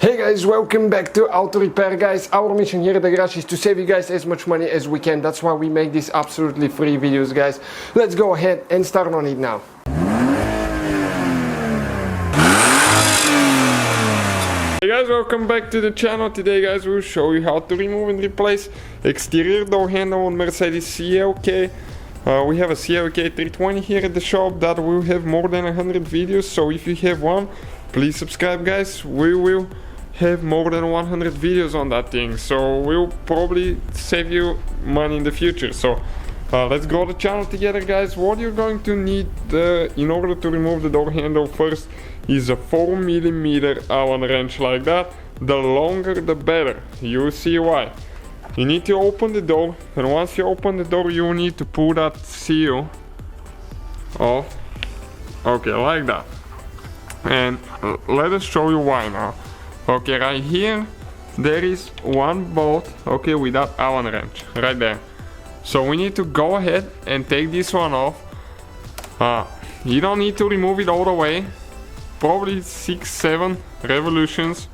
Hey guys, welcome back to Auto Repair guys. Our mission here at the garage is to save you guys as much money as we can. That's why we make these absolutely free videos guys. Let's go ahead and start on it now. Hey guys, welcome back to the channel. Today guys we'll show you how to remove and replace exterior door handle on Mercedes CLK. We have a CLK320 here at the shop that will have more than 100 videos, so if you have one, please subscribe guys. We will have more than 100 videos on that thing, so we'll probably save you money in the future. So let's grow the channel together guys. What you're going to need in order to remove the door handle first is a 4mm Allen wrench like that. The longer the better, you'll see why. You need to open the door, and once you open the door you need to pull that seal off, okay, like that. And let us show you why now. Okay, right here there is one bolt, okay, with that Allen wrench right there. So we need to go ahead and take this one off. You don't need to remove it all the way, probably 6-7 revolutions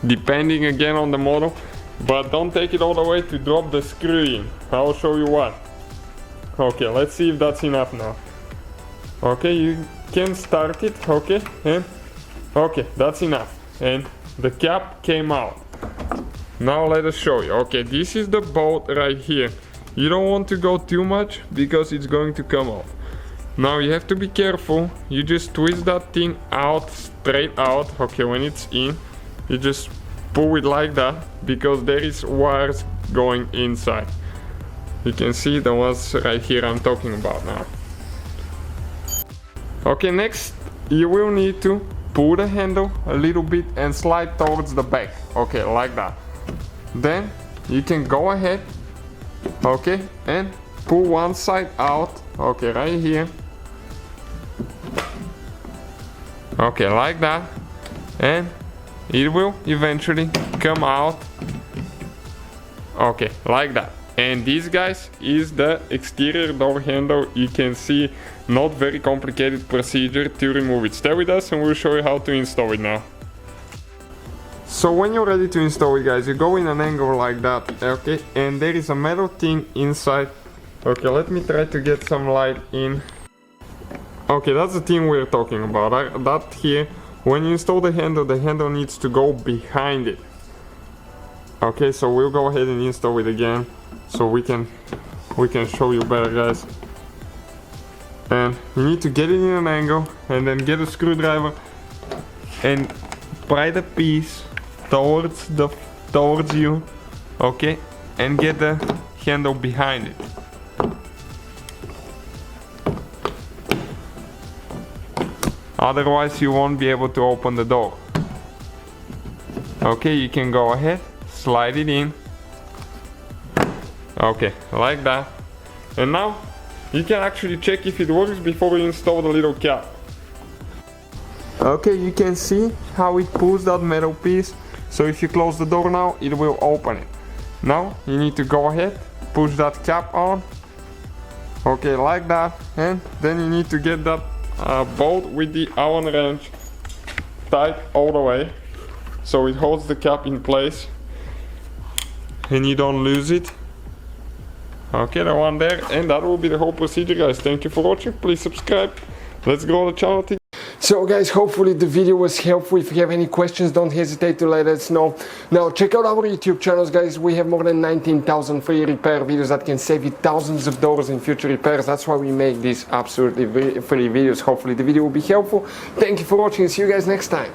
depending again on the model, but don't take it all the way to drop the screw in. I'll show you why. Okay, let's see if that's enough now. Okay, you can start it, okay, and okay, that's enough, and the cap came out. Now let us show you. Okay, this is the bolt right here. You don't want to go too much because it's going to come off. Now you have to be careful. You just twist that thing out, straight out. Okay, when it's in, you just pull it like that because there is wires going inside. You can see the ones right here I'm talking about now. Okay, next you will need to pull the handle a little bit and slide towards the back, okay, like that. Then you can go ahead, okay, and pull one side out, okay, right here, okay, like that, and it will eventually come out, okay, like that. And this guys is the exterior door handle. You can see, not very complicated procedure to remove it. Stay with us and we'll show you how to install it now. So when you're ready to install it guys, you go in an angle like that, okay, and there is a metal thing inside. Okay, let me try to get some light in. Okay, that's the thing we're talking about. That here, when you install the handle needs to go behind it. Okay, so we'll go ahead and install it again so we can show you better guys. And you need to get it in an angle and then get a screwdriver and pry the piece towards you, okay, and get the handle behind it. Otherwise you won't be able to open the door. Okay, you can go ahead, slide it in, okay, like that. And now you can actually check if it works before you install the little cap. Okay, you can see how it pulls that metal piece. So if you close the door now, it will open it. Now you need to go ahead, push that cap on, okay, like that. And then you need to get that bolt with the Allen wrench tight all the way so it holds the cap in place and you don't lose it. Okay, the one there, and that will be the whole procedure guys. Thank you for watching. Please subscribe. Let's grow the channel together. So guys, hopefully the video was helpful. If you have any questions, don't hesitate to let us know. Now check out our YouTube channels guys. We have more than 19,000 free repair videos that can save you thousands of dollars in future repairs. That's why we make these absolutely free videos. Hopefully the video will be helpful. Thank you for watching. See you guys next time.